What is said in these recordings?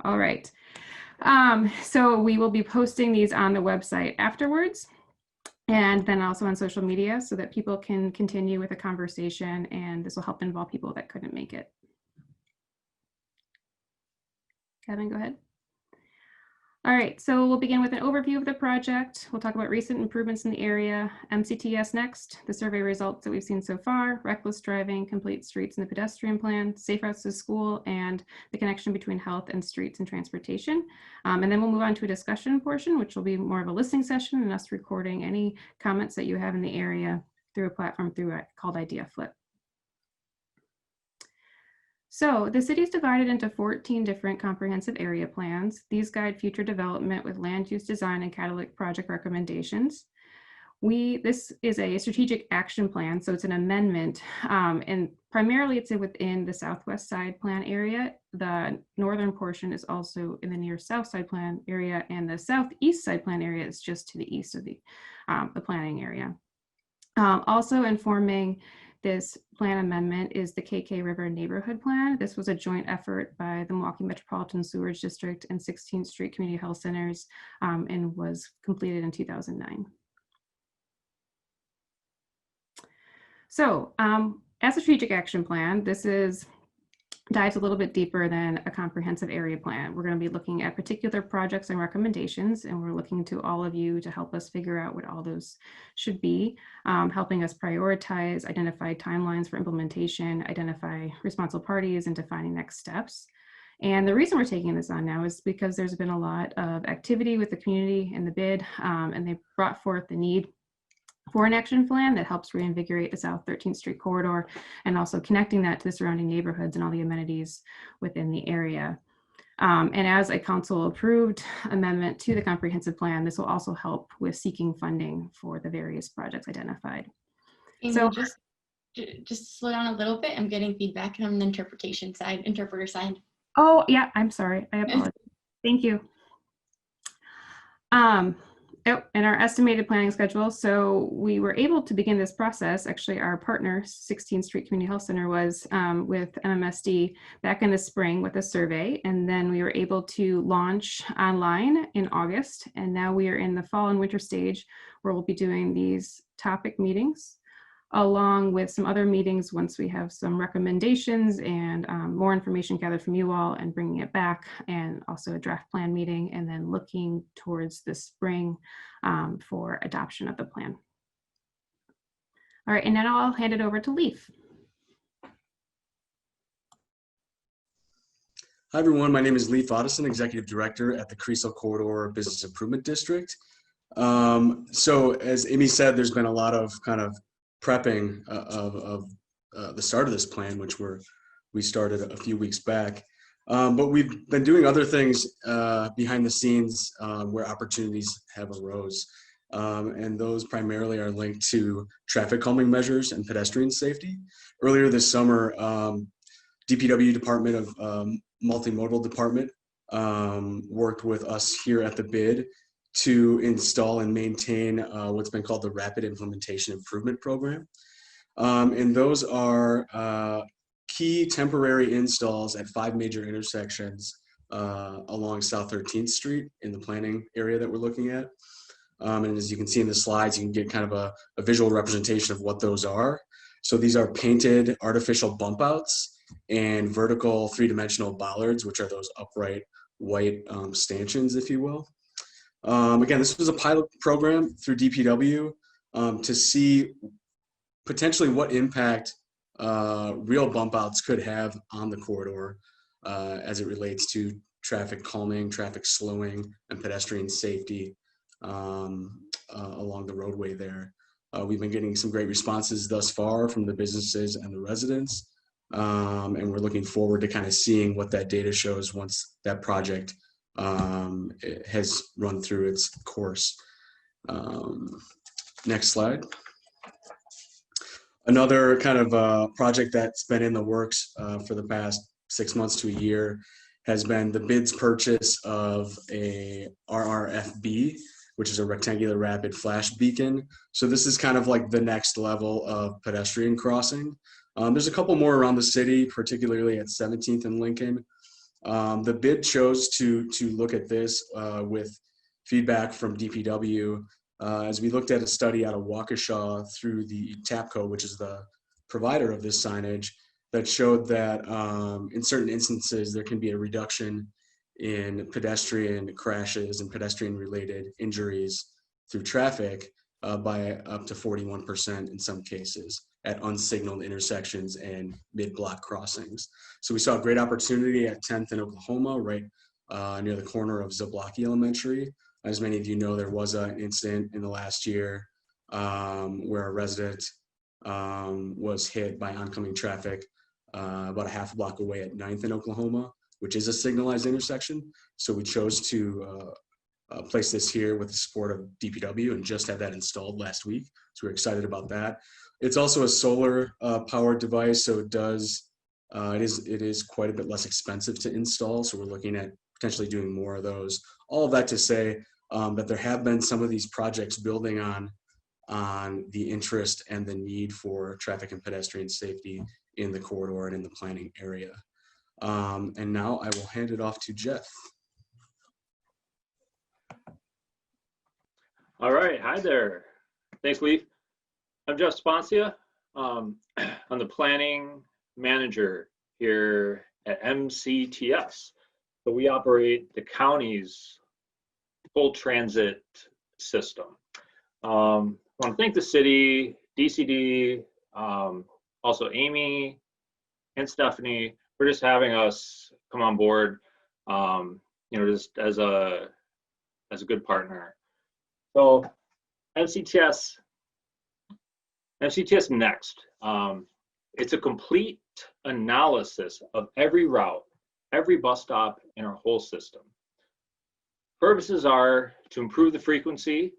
All right. So we will be posting these on the website afterwards, and then also on social media so that people can continue with the conversation, and this will help involve people that couldn't make it. Kevin, go ahead. All right, so we'll begin with an overview of the project. We'll talk about recent improvements in the area, MCTS next, the survey results that we've seen so far, reckless driving, complete streets in the pedestrian plan, safe routes to school, and the connection between health and streets and transportation. And then we'll move on to a discussion portion, which will be more of a listening session and us recording any comments that you have in the area through a platform called Idea Flip. So the city is divided into 14 different comprehensive area plans. These guide future development with land use design and catalytic project recommendations. This is a strategic action plan, so it's an amendment, and primarily it's within the southwest side plan area. The northern portion is also in the near south side plan area, and the southeast side plan area is just to the east of the planning area. Also informing this plan amendment is the KK River Neighborhood Plan. This was a joint effort by the Milwaukee Metropolitan Sewerage District and 16th Street Community Health Centers, and was completed in 2009. So as a strategic action plan, this dives a little bit deeper than a comprehensive area plan. We're going to be looking at particular projects and recommendations, and we're looking to all of you to help us figure out what all those should be, helping us prioritize, identify timelines for implementation, identify responsible parties, and defining next steps. And the reason we're taking this on now is because there's been a lot of activity with the community in the bid, and they brought forth the need for an action plan that helps reinvigorate the South 13th Street corridor, and also connecting that to the surrounding neighborhoods and all the amenities within the area. And as a council approved amendment to the comprehensive plan, this will also help with seeking funding for the various projects identified. Amy, so just slow down a little bit. I'm getting feedback on the interpreter side. Oh yeah, I'm sorry, I apologize. Thank you. And our estimated planning schedule. So we were able to begin this process. Actually, our partner, 16th Street Community Health Center, was with MMSD back in the spring with a survey. And then we were able to launch online in August. And now we are in the fall and winter stage where we'll be doing these topic meetings, along with some other meetings once we have some recommendations and more information gathered from you all, and bringing it back, and also a draft plan meeting, and then looking towards the spring for adoption of the plan. All right, and then I'll hand it over to Leif. Hi everyone, my name is Leif Otteson, Executive Director at the Creasel Corridor Business Improvement District. So as Amy said, there's been a lot of kind of prepping of the start of this plan, which we started a few weeks back. But we've been doing other things behind the scenes where opportunities have arose. And those primarily are linked to traffic calming measures and pedestrian safety. Earlier this summer, DPW Department of Multimodal Department worked with us here at the bid to install and maintain what's been called the Rapid Implementation Improvement Program. And those are key temporary installs at 5 major intersections along South 13th Street in the planning area that we're looking at. And as you can see in the slides, you can get kind of a visual representation of what those are. So these are painted artificial bump outs and vertical 3-dimensional bollards, which are those upright white stanchions, if you will. Again, this was a pilot program through DPW to see potentially what impact real bump outs could have on the corridor as it relates to traffic calming, traffic slowing, and pedestrian safety along the roadway there. We've been getting some great responses thus far from the businesses and the residents, and we're looking forward to kind of seeing what that data shows once that project it has run through its course. Next slide. Another kind of project that's been in the works for the past 6 months to a year has been the BID's purchase of a RRFB, which is a rectangular rapid flash beacon. So this is kind of like the next level of pedestrian crossing. There's a couple more around the city, particularly at 17th and Lincoln. The bid chose to look at this with feedback from DPW as we looked at a study out of Waukesha through the TAPCO, which is the provider of this signage, that showed that in certain instances there can be a reduction in pedestrian crashes and pedestrian related injuries through traffic by up to 41% in some cases at unsignaled intersections and mid-block crossings. So we saw a great opportunity at 10th and Oklahoma, right near the corner of Zablocki Elementary. As many of you know, there was an incident in the last year where a resident was hit by oncoming traffic about a half a block away at 9th and Oklahoma, which is a signalized intersection. So we chose to place this here with the support of DPW and just had that installed last week. So we're excited about that. It's also a solar powered device, so it is quite a bit less expensive to install. So we're looking at potentially doing more of those. All of that to say that there have been some of these projects building on the interest and the need for traffic and pedestrian safety in the corridor and in the planning area. And now I will hand it off to Jeff. All right, hi there. Thanks, Leaf. I'm Jeff Sponcia. I'm the planning manager here at MCTS. So we operate the county's full transit system. I want to thank the city, DCD, also Amy and Stephanie for just having us come on board, just as a good partner. So MCTS Next. It's a complete analysis of every route, every bus stop in our whole system. Purposes are to improve the frequency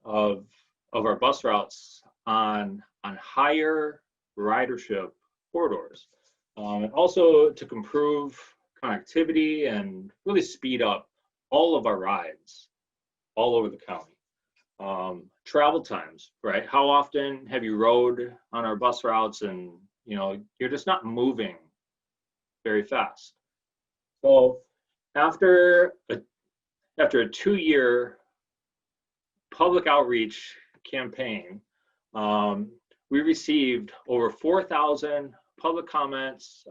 of our bus routes on higher ridership corridors, and also to improve connectivity and really speed up all of our rides all over the county. Travel times, right? How often have you rode on our bus routes and you're just not moving very fast? So after a 2-year public outreach campaign, we received over 4,000 public comments,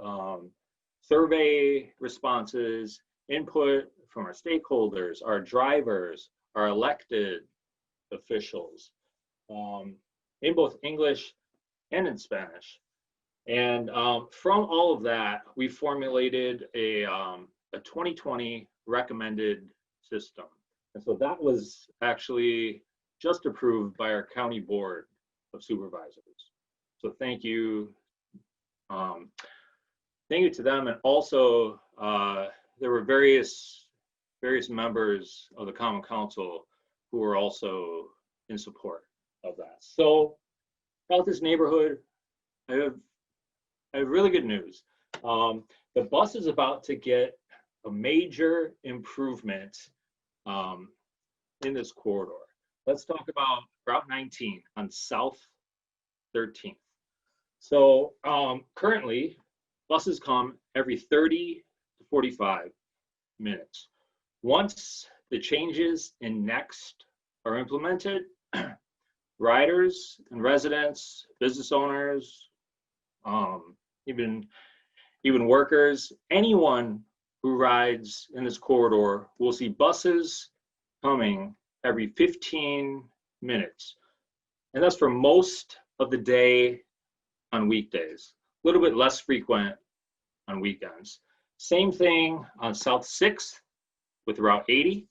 survey responses, input from our stakeholders, our drivers, our elected officials, in both English and in Spanish. And from all of that, we formulated a 2020 recommended system. And so that was actually just approved by our county board of supervisors. So thank you to them. And also there were various members of the Common Council who were also in support of that. So about this neighborhood, I have really good news. The bus is about to get a major improvement in this corridor. Let's talk about Route 19 on South 13th. So currently, buses come every 30 to 45 minutes. Once the changes in Next are implemented, riders and residents, business owners, even workers, anyone who rides in this corridor will see buses coming every 15 minutes. And that's for most of the day on weekdays, a little bit less frequent on weekends. Same thing on South 6th with Route 80.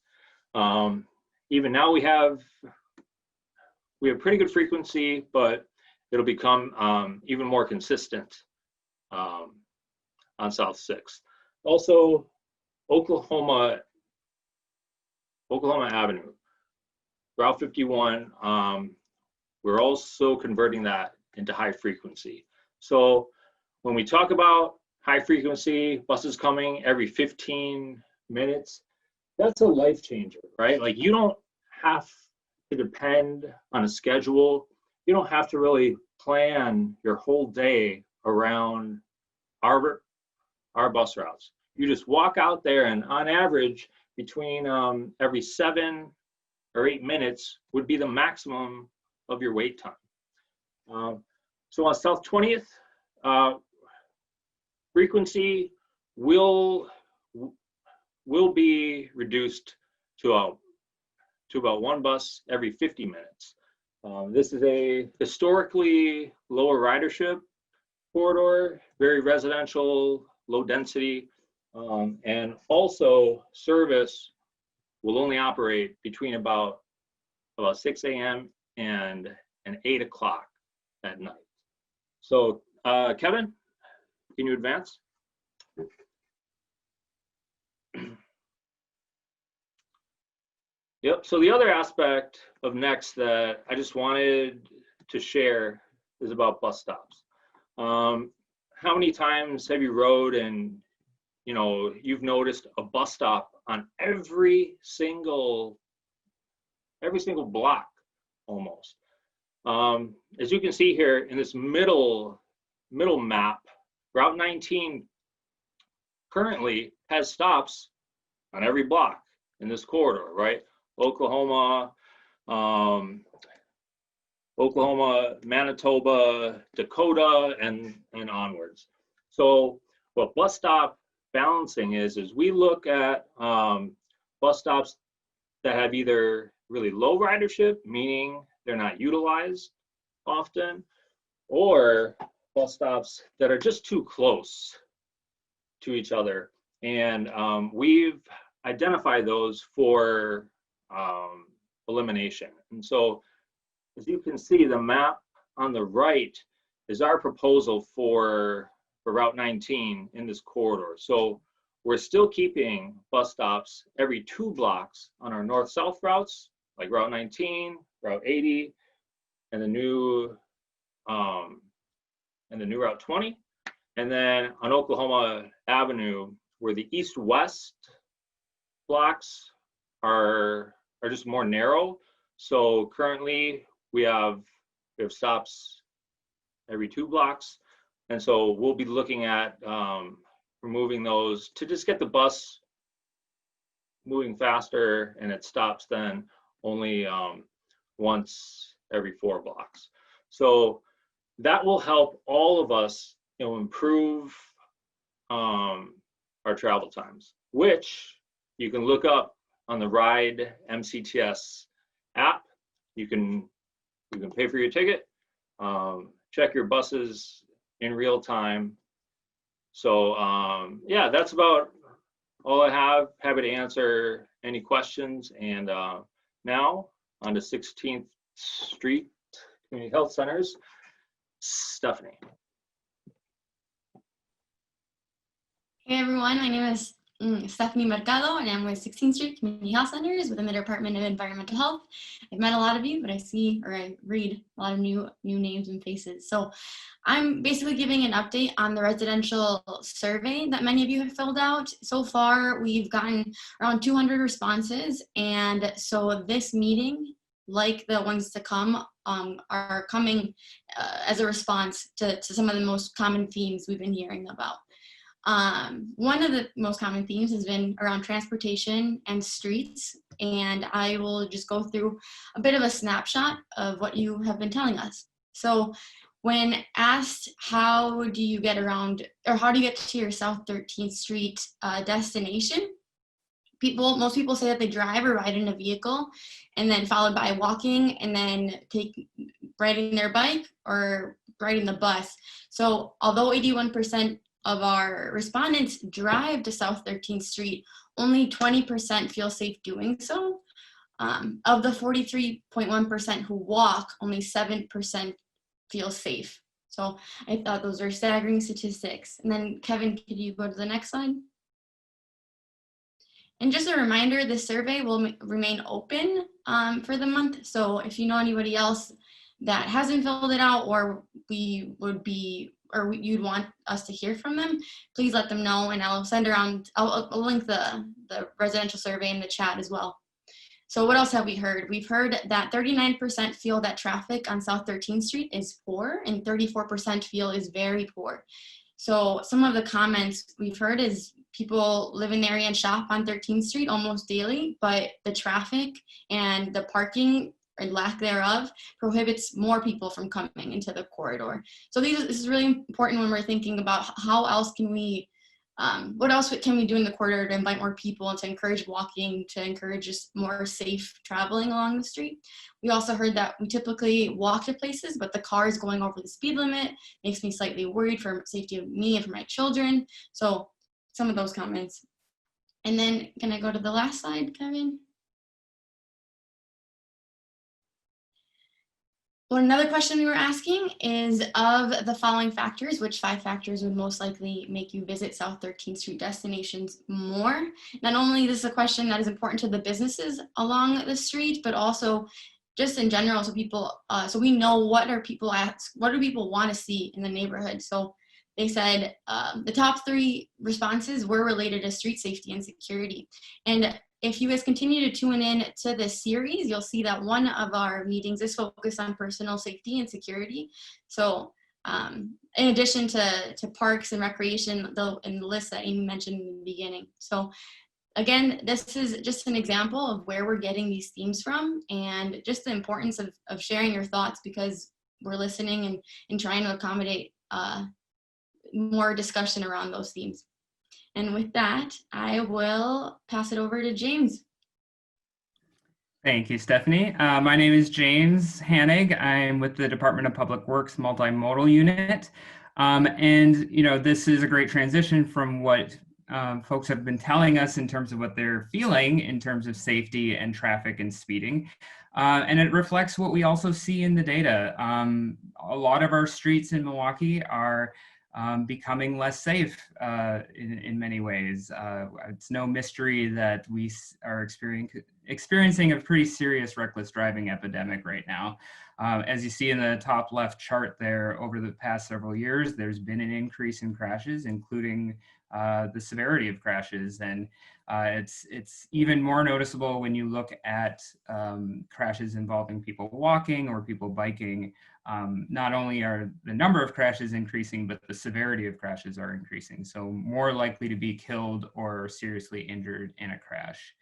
Even now we have pretty good frequency, but it'll become even more consistent on South 6th. Also, Oklahoma Avenue, Route 51, we're also converting that into high frequency. So when we talk about high frequency, buses coming every 15 minutes, that's a life changer, right? Like, you don't have to depend on a schedule. You don't have to really plan your whole day around our bus routes. you just walk out there, and on average, between every 7 or 8 minutes would be the maximum of your wait time. So on South 20th, frequency will be reduced to about 1 bus every 50 minutes. This is a historically lower ridership corridor, very residential, low density, and also service will only operate between about 6 a.m. and 8 o'clock at night. So Kevin, can you advance? Yep, so the other aspect of Next that I just wanted to share is about bus stops. How many times have you rode and you've noticed a bus stop on every single block almost? As you can see here in this middle map, Route 19 currently has stops on every block in this corridor, right? Oklahoma, Manitoba, Dakota, and onwards. So what bus stop balancing is we look at bus stops that have either really low ridership, meaning they're not utilized often, or bus stops that are just too close to each other. And we've identified those for elimination. And so as you can see, the map on the right is our proposal for Route 19 in this corridor. So we're still keeping bus stops every 2 blocks on our north-south routes, like Route 19, Route 80, and the new Route 20. And then on Oklahoma Avenue, where the east-west blocks are just more narrow. So currently we have stops every 2 blocks. And so we'll be looking at removing those to just get the bus moving faster, and it stops then only once every 4 blocks. So that will help all of us, improve our travel times, which you can look up on the Ride MCTS app. You can pay for your ticket, check your buses in real time. So yeah, that's about all I have. Happy to answer any questions. And now on to 16th Street Community Health Centers, Stephanie. Hey everyone, my name is Stephanie Mercado, and I'm with 16th Street Community Health Centers within the Department of Environmental Health. I've met a lot of you, but I read a lot of new names and faces. So I'm basically giving an update on the residential survey that many of you have filled out. So far, we've gotten around 200 responses, and so this meeting, like the ones to come, are coming as a response to some of the most common themes we've been hearing about. One of the most common themes has been around transportation and streets, and I will just go through a bit of a snapshot of what you have been telling us. So when asked how do you get around, or how do you get to your South 13th Street destination, most people say that they drive or ride in a vehicle, and then followed by walking, and then riding their bike or riding the bus. So although 81% of our respondents drive to South 13th Street, only 20% feel safe doing so. Of the 43.1% who walk, only 7% feel safe. So I thought those are staggering statistics. And then Kevin, could you go to the next slide? And just a reminder, this survey will remain open for the month. So if you know anybody else that hasn't filled it out, or you'd want us to hear from them, please let them know, and I'll send around, I'll link the residential survey in the chat as well. So what else have we heard? We've heard that 39% feel that traffic on South 13th Street is poor, and 34% feel is very poor. So some of the comments we've heard is people live in the area and shop on 13th Street almost daily, but the traffic and the parking or lack thereof prohibits more people from coming into the corridor. So this is really important when we're thinking about how else can we, what else can we do in the corridor to invite more people and to encourage walking, to encourage just more safe traveling along the street. We also heard that we typically walk to places, but the car is going over the speed limit, makes me slightly worried for safety of me and for my children. So some of those comments. And then can I go to the last slide, Kevin? Well, another question we were asking is, of the following factors, which 5 factors would most likely make you visit South 13th Street destinations more? Not only this is a question that is important to the businesses along the street, but also just in general, so people, so we know what do people want to see in the neighborhood. So they said the top 3 responses were related to street safety and security. And if you guys continue to tune in to this series, you'll see that one of our meetings is focused on personal safety and security. So in addition to parks and recreation, and the list that Amy mentioned in the beginning. So again, this is just an example of where we're getting these themes from, and just the importance of sharing your thoughts, because we're listening and trying to accommodate more discussion around those themes. And with that, I will pass it over to James. Thank you, Stephanie. My name is James Hanig. I'm with the Department of Public Works Multimodal Unit. And, you know, this is a great transition from what folks have been telling us in terms of what they're feeling in terms of safety and traffic and speeding. And it reflects what we also see in the data. A lot of our streets in Milwaukee are becoming less safe in many ways. It's no mystery that we are experiencing a pretty serious reckless driving epidemic right now. As you see in the top left chart there, over the past several years, there's been an increase in crashes, including the severity of crashes. And it's even more noticeable when you look at crashes involving people walking or people biking. Not only are the number of crashes increasing, but the severity of crashes are increasing. So more likely to be killed or seriously injured in a crash.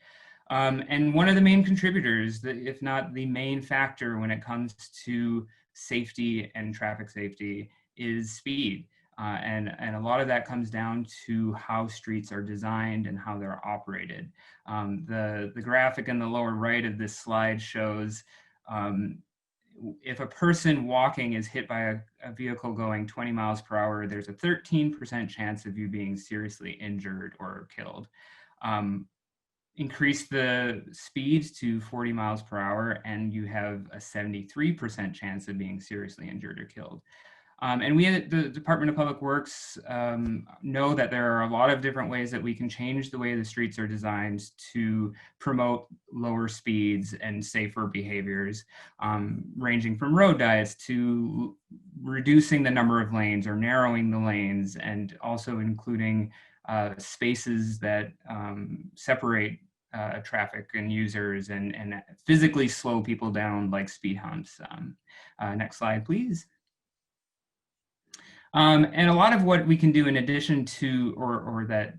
And one of the main contributors, if not the main factor when it comes to safety and traffic safety, is speed. And a lot of that comes down to how streets are designed and how they're operated. The graphic in the lower right of this slide shows if a person walking is hit by a vehicle going 20 miles per hour, there's a 13% chance of you being seriously injured or killed. Increase the speed to 40 miles per hour and you have a 73% chance of being seriously injured or killed. And we at the Department of Public Works know that there are a lot of different ways that we can change the way the streets are designed to promote lower speeds and safer behaviors, ranging from road diets to reducing the number of lanes or narrowing the lanes, and also including spaces that separate traffic and users and physically slow people down, like speed humps. Next slide, please. And a lot of what we can do in addition to, or that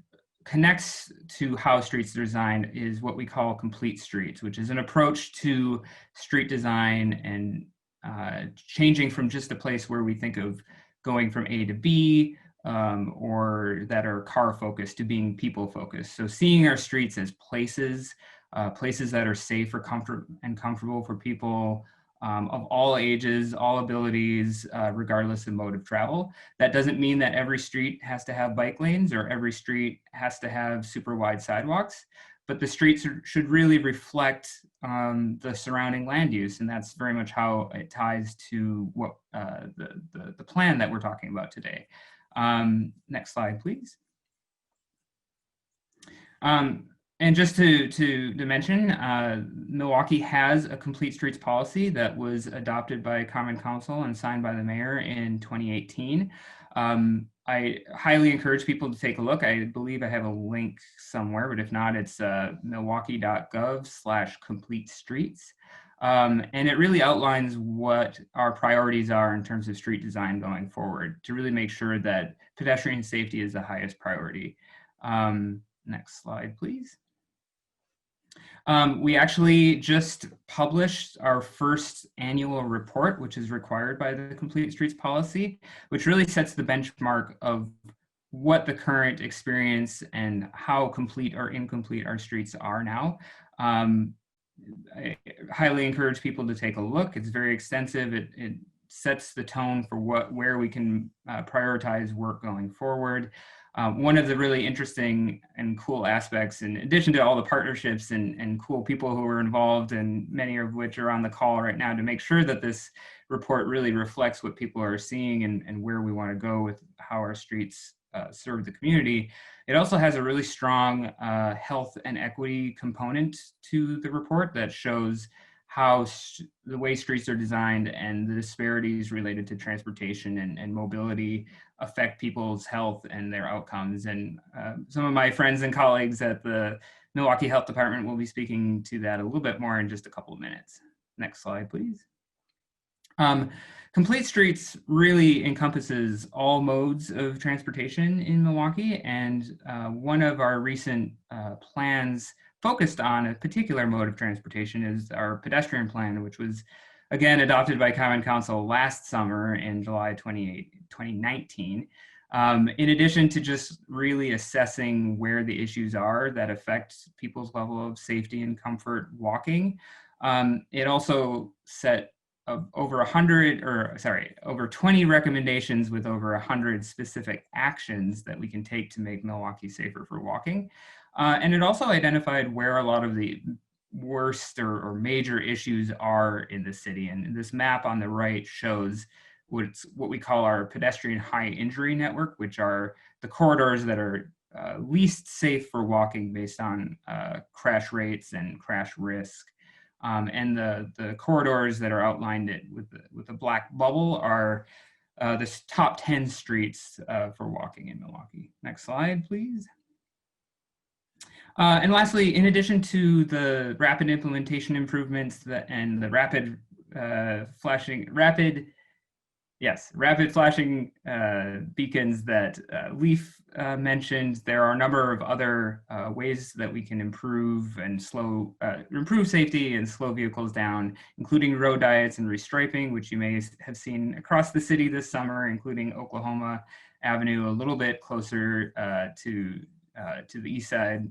connects to how streets are designed, is what we call complete streets, which is an approach to street design and changing from just a place where we think of going from A to B, or that are car focused, to being people focused. So seeing our streets as places that are safe or comfortable for people of all ages, all abilities, regardless of mode of travel. That doesn't mean that every street has to have bike lanes or every street has to have super wide sidewalks, but the streets should really reflect the surrounding land use, and that's very much how it ties to what the plan that we're talking about today. Next slide, please. And just to mention, Milwaukee has a complete streets policy that was adopted by Common Council and signed by the mayor in 2018. I highly encourage people to take a look. I believe I have a link somewhere, but if not, it's milwaukee.gov/complete streets. And it really outlines what our priorities are in terms of street design going forward to really make sure that pedestrian safety is the highest priority. Next slide, please. We actually just published our first annual report, which is required by the Complete Streets policy, which really sets the benchmark of what the current experience and how complete or incomplete our streets are now. I highly encourage people to take a look. It's very extensive. It sets the tone for where we can prioritize work going forward. One of the really interesting and cool aspects, in addition to all the partnerships and cool people who are involved, and many of which are on the call right now to make sure that this report really reflects what people are seeing and where we want to go with how our streets serve the community. It also has a really strong health and equity component to the report that shows how the way streets are designed and the disparities related to transportation and mobility affect people's health and their outcomes. And some of my friends and colleagues at the Milwaukee Health Department will be speaking to that a little bit more in just a couple of minutes. Next slide, please. Complete Streets really encompasses all modes of transportation in Milwaukee, and one of our recent plans focused on a particular mode of transportation is our pedestrian plan, which was again adopted by Common Council last summer in July 2019. In addition to just really assessing where the issues are that affect people's level of safety and comfort walking, it also set over 20 recommendations with over 100 specific actions that we can take to make Milwaukee safer for walking. And it also identified where a lot of the worst or major issues are in the city. And this map on the right shows what we call our pedestrian high injury network, which are the corridors that are least safe for walking based on crash rates and crash risk. And the corridors that are outlined with the black bubble are the top 10 streets for walking in Milwaukee. Next slide, please. And lastly, in addition to the rapid implementation improvements and the rapid flashing beacons that Leaf mentioned, there are a number of other ways that we can improve safety and slow vehicles down, including road diets and restriping, which you may have seen across the city this summer, including Oklahoma Avenue, a little bit closer to the east side,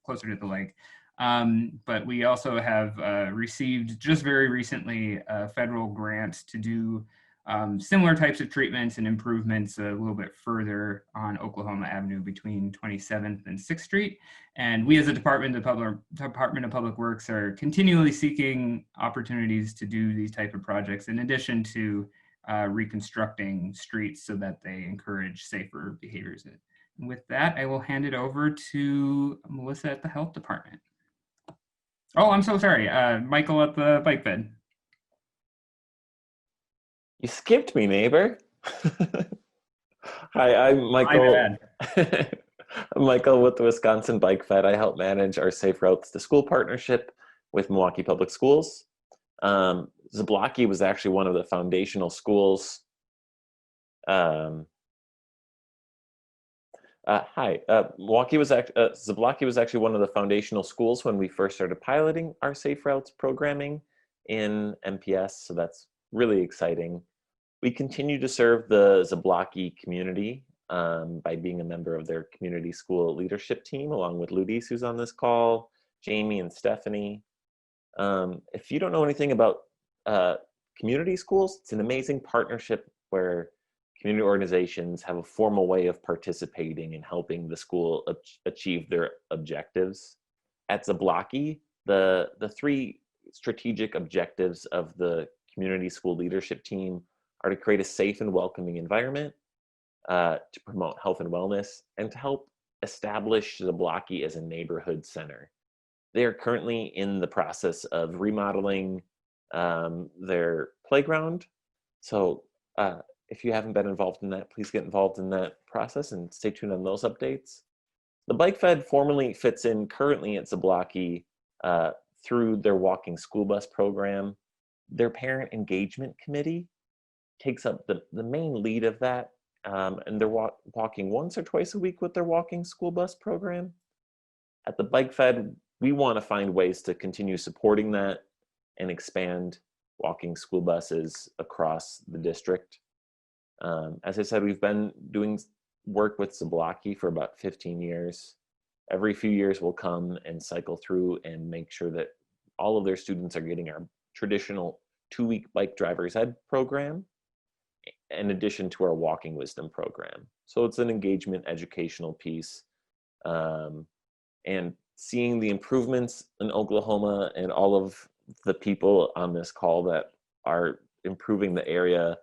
closer to the lake. But we also have received just very recently a federal grant to do similar types of treatments and improvements a little bit further on Oklahoma Avenue between 27th and 6th Street. And we as a Department of Public Works are continually seeking opportunities to do these type of projects in addition to reconstructing streets so that they encourage safer behaviors. And with that, I will hand it over to Melissa at the Health Department. Oh, I'm so sorry. Michael at the bike bed. You skipped me, neighbor. Hi, I'm Michael. I'm Michael with the Wisconsin Bike Fed. I help manage our Safe Routes to School partnership with Milwaukee Public Schools. Zablocki was actually one of the foundational schools. Zablocki was actually one of the foundational schools when we first started piloting our Safe Routes programming in MPS, so that's really exciting. We continue to serve the Zablocki community by being a member of their community school leadership team, along with Ludis, who's on this call, Jamie and Stephanie. If you don't know anything about community schools, it's an amazing partnership where community organizations have a formal way of participating in helping the school achieve their objectives. At Zablocki, the three strategic objectives of the community school leadership team are to create a safe and welcoming environment, to promote health and wellness, and to help establish Zablocki as a neighborhood center. They are currently in the process of remodeling their playground. So if you haven't been involved in that, please get involved in that process and stay tuned on those updates. The Bike Fed formally fits in currently at Zablocki through their walking school bus program. Their parent engagement committee takes up the main lead of that, and they're walking once or twice a week with their walking school bus program. At the Bike Fed, we want to find ways to continue supporting that and expand walking school buses across the district. As I said, we've been doing work with Zablocki for about 15 years. Every few years we'll come and cycle through and make sure that all of their students are getting our traditional 2-week bike driver's ed program in addition to our walking wisdom program. So it's an engagement educational piece. And seeing the improvements in Oklahoma and all of the people on this call that are improving the area,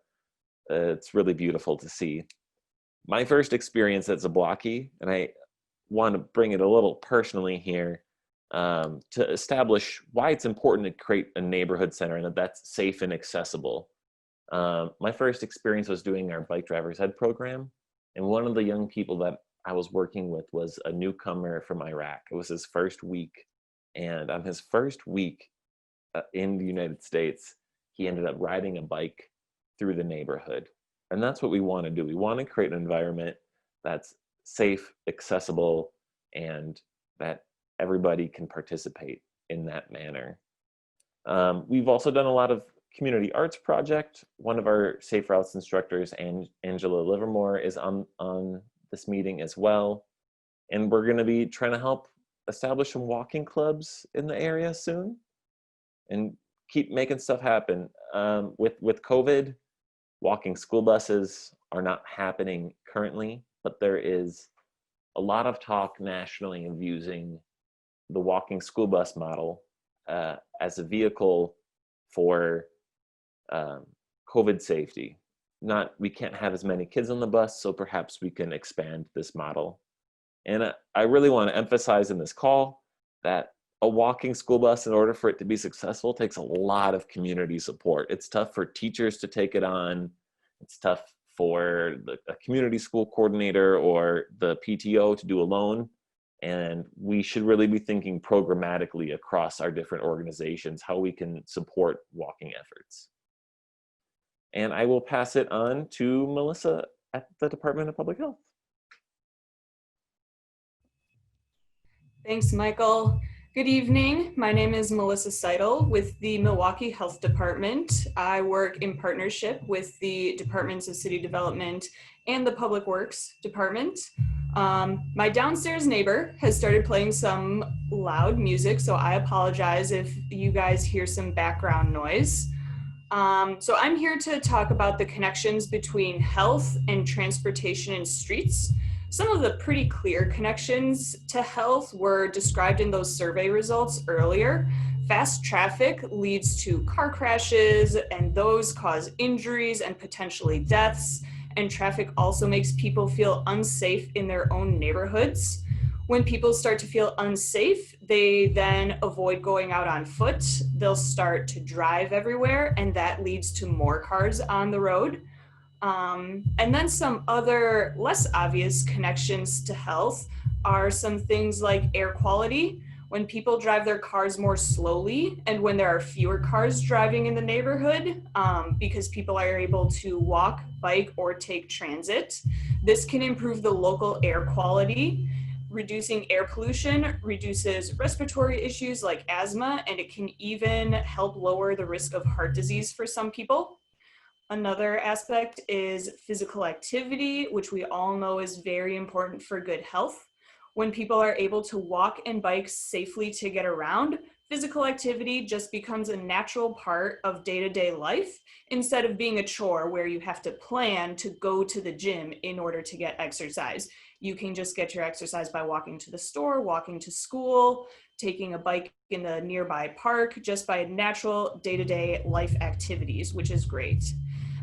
it's really beautiful to see. My first experience at Zablocki, and I want to bring it a little personally here, to establish why it's important to create a neighborhood center and that's safe and accessible. My first experience was doing our bike driver's ed program, and one of the young people that I was working with was a newcomer from Iraq. It was his first week, and on his first week in the United States, he ended up riding a bike through the neighborhood. And that's what we want to do. We want to create an environment that's safe, accessible, and that everybody can participate in that manner. We've also done a lot of community arts project. One of our Safe Routes instructors, Angela Livermore, is on this meeting as well. And we're going to be trying to help establish some walking clubs in the area soon and keep making stuff happen. With COVID, walking school buses are not happening currently, but there is a lot of talk nationally of using the walking school bus model as a vehicle for COVID safety. We can't have as many kids on the bus, so perhaps we can expand this model. And I really want to emphasize in this call that a walking school bus, in order for it to be successful, takes a lot of community support. It's tough for teachers to take it on. It's tough for a community school coordinator or the PTO to do alone. And we should really be thinking programmatically across our different organizations how we can support walking efforts. And I will pass it on to Melissa at the Department of Public Health. Thanks, Michael. Good evening. My name is Melissa Seidel with the Milwaukee Health Department. I work in partnership with the Departments of City Development and the Public Works Department. My downstairs neighbor has started playing some loud music, so I apologize if you guys hear some background noise. So I'm here to talk about the connections between health and transportation and streets. Some of the pretty clear connections to health were described in those survey results earlier. Fast traffic leads to car crashes, and those cause injuries and potentially deaths. And traffic also makes people feel unsafe in their own neighborhoods. When people start to feel unsafe, they then avoid going out on foot. They'll start to drive everywhere, and that leads to more cars on the road. And then some other less obvious connections to health are some things like air quality. When people drive their cars more slowly and when there are fewer cars driving in the neighborhood, because people are able to walk, bike, or take transit, this can improve the local air quality. Reducing air pollution reduces respiratory issues like asthma, and it can even help lower the risk of heart disease for some people. Another aspect is physical activity, which we all know is very important for good health. When people are able to walk and bike safely to get around, physical activity just becomes a natural part of day-to-day life instead of being a chore where you have to plan to go to the gym in order to get exercise. You can just get your exercise by walking to the store, walking to school, taking a bike in the nearby park, just by natural day-to-day life activities, which is great.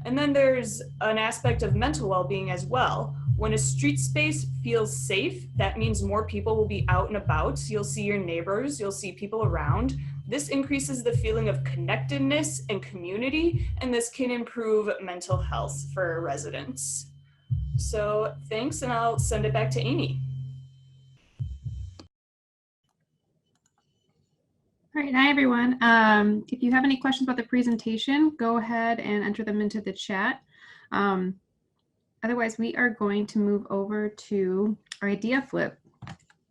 And then there's an aspect of mental well-being as well. When a street space feels safe, that means more people will be out and about. You'll see your neighbors, you'll see people around. This increases the feeling of connectedness and community, and this can improve mental health for residents. So thanks, and I'll send it back to Amy. All right, Great. Hi, everyone. If you have any questions about the presentation, go ahead and enter them into the chat. Otherwise, we are going to move over to our idea flip.